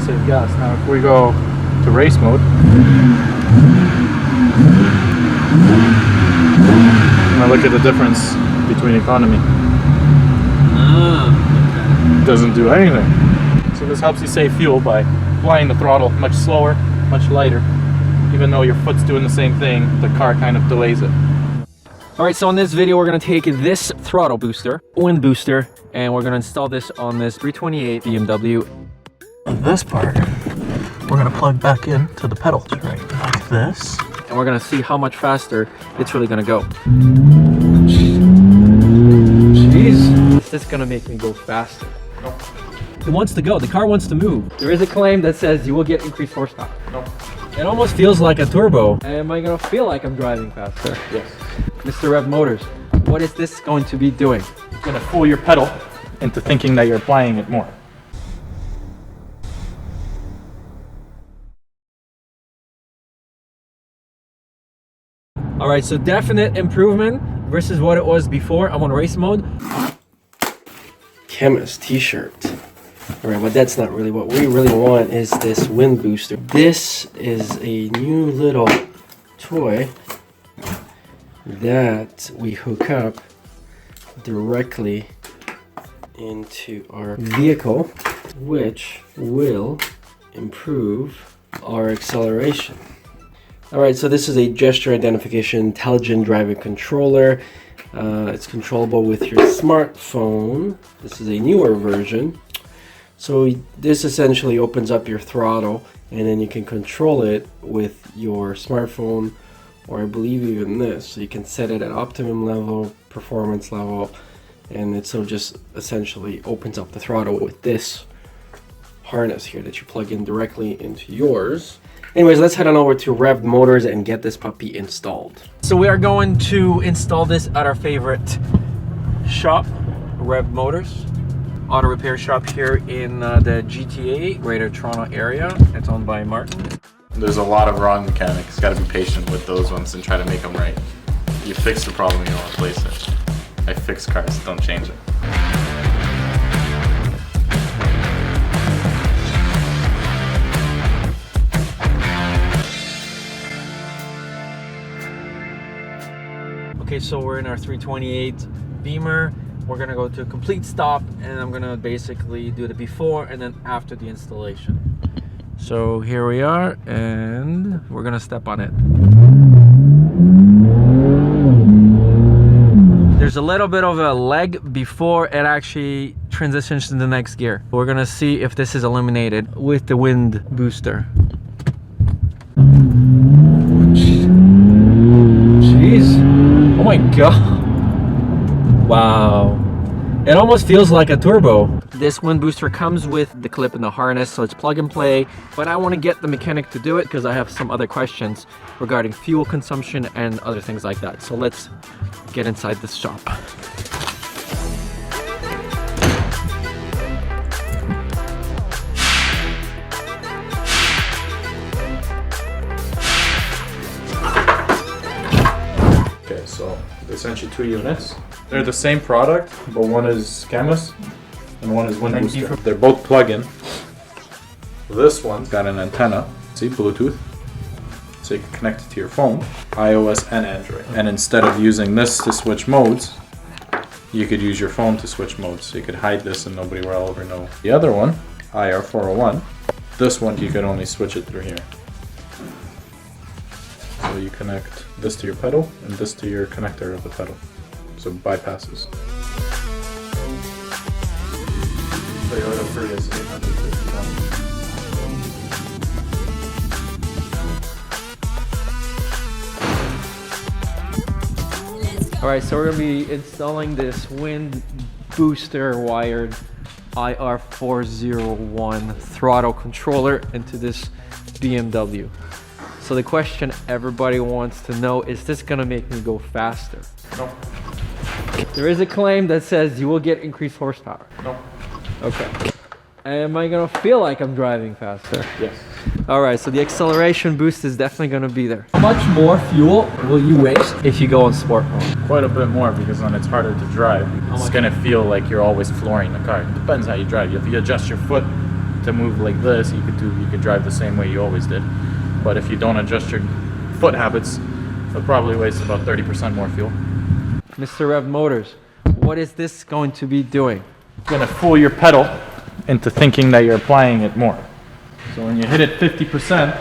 save gas. Now if we go to race mode, now look at the difference between economy. Okay. Doesn't do anything. So this helps you save fuel by applying the throttle much slower, much lighter. Even though your foot's doing the same thing, the car kind of delays it. Alright, so in this video we're going to take this throttle booster, Windbooster, and we're going to install this on this 328 BMW. On this part, we're going to plug back into the pedals, right, like this. And we're going to see how much faster it's really going to go. Jeez. Is this going to make me go faster? No. It wants to go. The car wants to move. There is a claim that says you will get increased horsepower. No. It almost feels like a turbo. Am I going to feel like I'm driving faster? Yes. Mr. Rev Motors, what is this going to be doing? It's going to fool your pedal into thinking that you're applying it more. Alright, so definite improvement versus what it was before. I'm on race mode. Chemist t-shirt. Alright, but that's not really what we really want, is this Windbooster. This is a new little toy that we hook up directly into our vehicle, which will improve our acceleration. Alright, so this is a gesture identification intelligent driving controller. It's controllable with your smartphone. This is a newer version. So this essentially opens up your throttle and then you can control it with your smartphone, or I believe even this. So you can set it at optimum level, performance level, and it so just essentially opens up the throttle with this harness here that you plug in directly into yours. Anyways, let's head on over to Rev Motors and get this puppy installed. So we are going to install this at our favorite shop, Rev Motors. Auto repair shop here in the GTA, Greater Toronto area. It's owned by Martin. There's a lot of wrong mechanics. Got to be patient with those ones and try to make them right. You fix the problem, you don't replace it. I fix cars, don't change it. Okay, so we're in our 328 Beamer. We're gonna go to a complete stop and I'm gonna basically do the before and then after the installation. So here we are and we're gonna step on it. There's a little bit of a lag before it actually transitions to the next gear. We're gonna see if this is illuminated with the Windbooster. Jeez. Oh my god. Wow. It almost feels like a turbo. This Windbooster comes with the clip and the harness, so it's plug and play, but I want to get the mechanic to do it because I have some other questions regarding fuel consumption and other things like that. So let's get inside this shop. Okay, so they sent you 2 units. They're the same product, but one is camless and one is Windbooster. They're both plug-in. This one's got an antenna, see, Bluetooth, so you can connect it to your phone, iOS and Android. And instead of using this to switch modes, you could use your phone to switch modes. So you could hide this and nobody will ever know. The other one, IR401, this one you can only switch it through here. So you connect this to your pedal and this to your connector of the pedal. So bypasses. Toyota Prius 850. Alright, so we're going to be installing this Windbooster wired IR401 throttle controller into this BMW. So the question everybody wants to know, is this going to make me go faster? No. There is a claim that says you will get increased horsepower. No. Okay. Am I going to feel like I'm driving faster? Yes. Alright, so the acceleration boost is definitely going to be there. How much more fuel will you waste if you go on sport mode? Quite a bit more, because then it's harder to drive. It's going to feel like you're always flooring the car. It depends how you drive. If you adjust your foot to to move like this, you could drive the same way you always did. But if you don't adjust your foot habits, it'll probably waste about 30% more fuel. Mr. Rev Motors, what is this going to be doing? It's gonna fool your pedal into thinking that you're applying it more. So when you hit it 50%,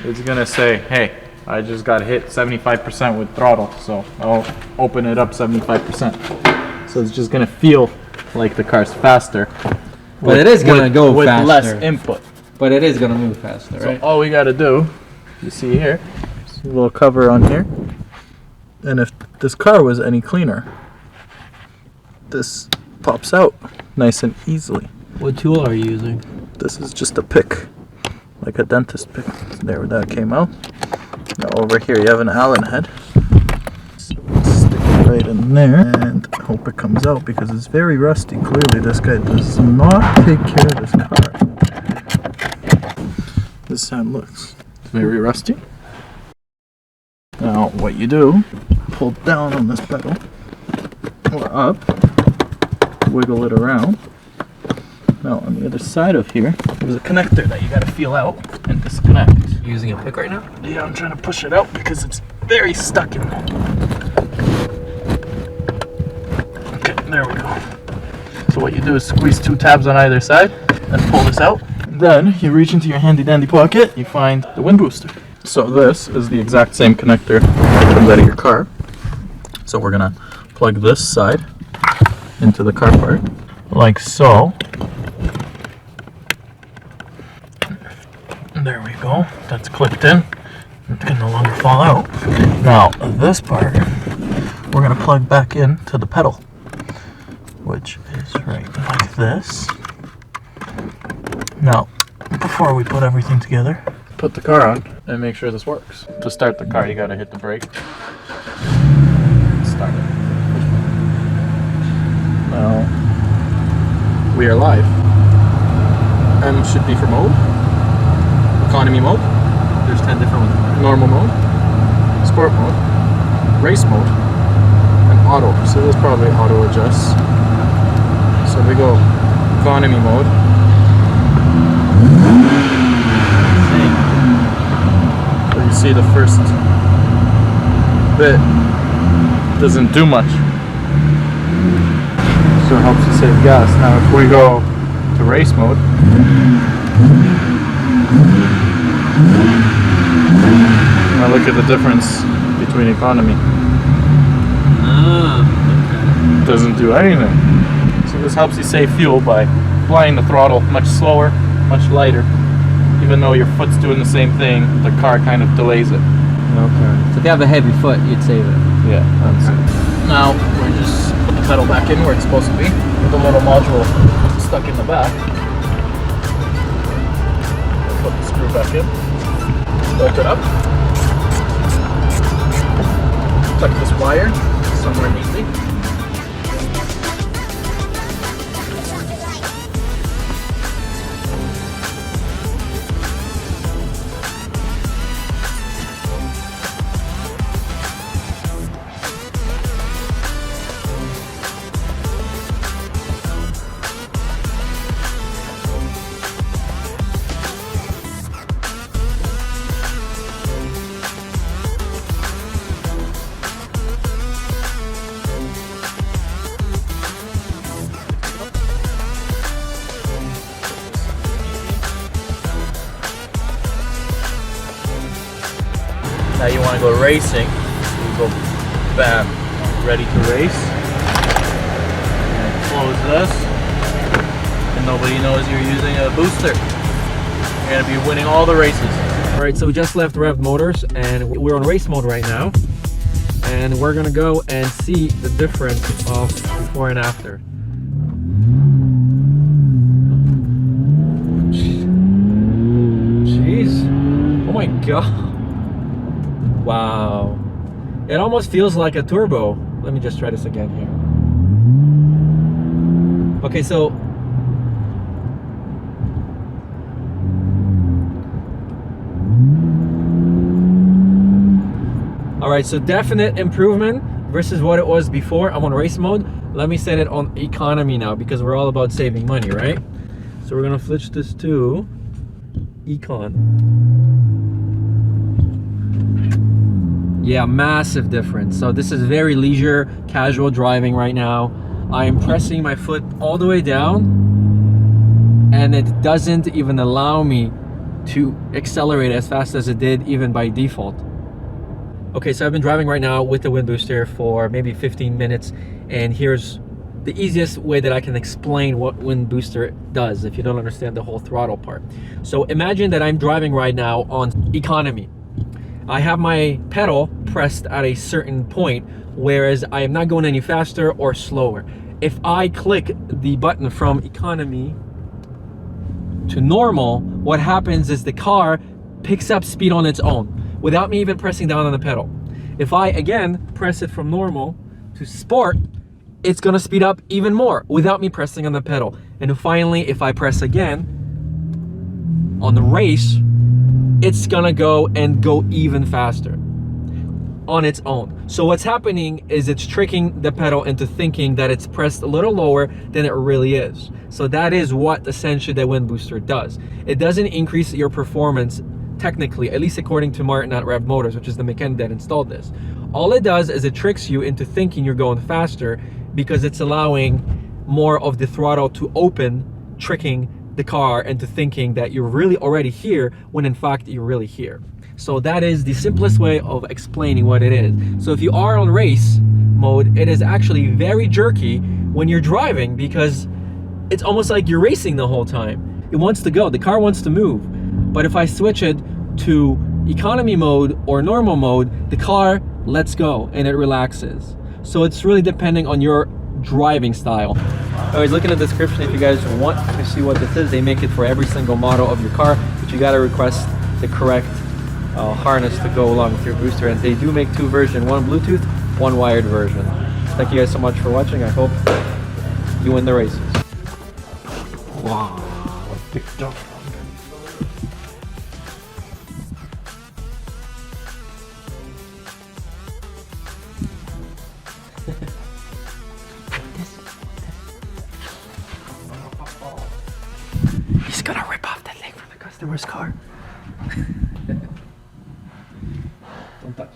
it's gonna say, hey, I just got hit 75% with throttle, so I'll open it up 75%. So it's just gonna feel like the car's faster. But it is gonna go with faster. less input. But it is gonna move faster, right? So all we gotta do, you see here, see a little cover on here. And if this car was any cleaner, this pops out nice and easily. What tool are you using? This is just a pick, like a dentist pick. There, that came out. Now over here you have an Allen head. So stick it right in there and hope it comes out because it's very rusty. Clearly this guy does not take care of this car. This is how it looks. It's very rusty. Now what you do, pull down on this pedal or up, wiggle it around. Now on the other side of here, there's a connector that you gotta feel out and disconnect. You using a pick right now? Yeah, I'm trying to push it out because it's very stuck in there. Okay, there we go. So what you do is squeeze 2 tabs on either side and pull this out. Then you reach into your handy dandy pocket, you find the wind booster. So this is the exact same connector that comes out of your car. So we're gonna plug this side into the car part, like so. There we go, that's clipped in. It can no longer fall out. Now this part, we're gonna plug back in to the pedal, which is right like this. Now, before we put everything together, put the car on and make sure this works. To start the car, you gotta hit the brake. Start it. Now, we are live. M should be for mode. Economy mode. There's 10 different ones. Normal mode. Sport mode. Race mode. And auto. So this probably auto adjusts. So we go economy mode. So you see the first bit doesn't do much. So it helps you save gas. Now if we go to race mode, now look at the difference between economy. Okay. Doesn't do anything. So this helps you save fuel by applying the throttle much slower, much lighter. Even though your foot's doing the same thing, the car kind of delays it. Okay. So if you have a heavy foot, you'd save it. Yeah, that's it. Now we're just put the pedal back in where it's supposed to be, with the little module stuck in the back. Put the screw back in, bolt it up, tuck this wire somewhere neatly. Now you want to go racing, you go bam, ready to race, and close this, and nobody knows you're using a booster. You're going to be winning all the races. Alright, so we just left Rev Motors and we're on race mode right now. And we're gonna go and see the difference of before and after. Jeez. Oh my god. Wow. It almost feels like a turbo. Let me just try this again here. Okay, so alright, so definite improvement versus what it was before. I'm on race mode. Let me set it on economy now because we're all about saving money, right? So we're gonna switch this to Econ. Yeah, massive difference. So this is very leisure, casual driving right now. I am pressing my foot all the way down, and it doesn't even allow me to accelerate as fast as it did even by default. Okay, so I've been driving right now with the Windbooster for maybe 15 minutes, and here's the easiest way that I can explain what Windbooster does if you don't understand the whole throttle part. So imagine that I'm driving right now on economy. I have my pedal pressed at a certain point, whereas I am not going any faster or slower. If I click the button from economy to normal, what happens is the car picks up speed on its own without me even pressing down on the pedal. If I again press it from normal to sport, it's gonna speed up even more without me pressing on the pedal. And finally, if I press again on the race, it's gonna go even faster on its own. So what's happening is it's tricking the pedal into thinking that it's pressed a little lower than it really is. So that is what essentially the Windbooster does. It doesn't increase your performance technically, at least according to Martin at Rev Motors, which is the mechanic that installed this. All it does is it tricks you into thinking you're going faster because it's allowing more of the throttle to open, tricking the car into thinking that you're really already here when in fact you're really here. So that is the simplest way of explaining what it is. So if you are on race mode, it is actually very jerky when you're driving because it's almost like you're racing the whole time. It wants to go, the car wants to move. But if I switch it to economy mode or normal mode, the car lets go and it relaxes. So it's really depending on your driving style. Always look in the description if you guys want to see what this is. They make it for every single model of your car, but you gotta request the correct harness to go along with your booster. And they do make two versions, one Bluetooth, one wired version. Thank you guys so much for watching. I hope you win the races. Wow, big dog. He's gonna rip off that leg from the customer's car. Don't touch.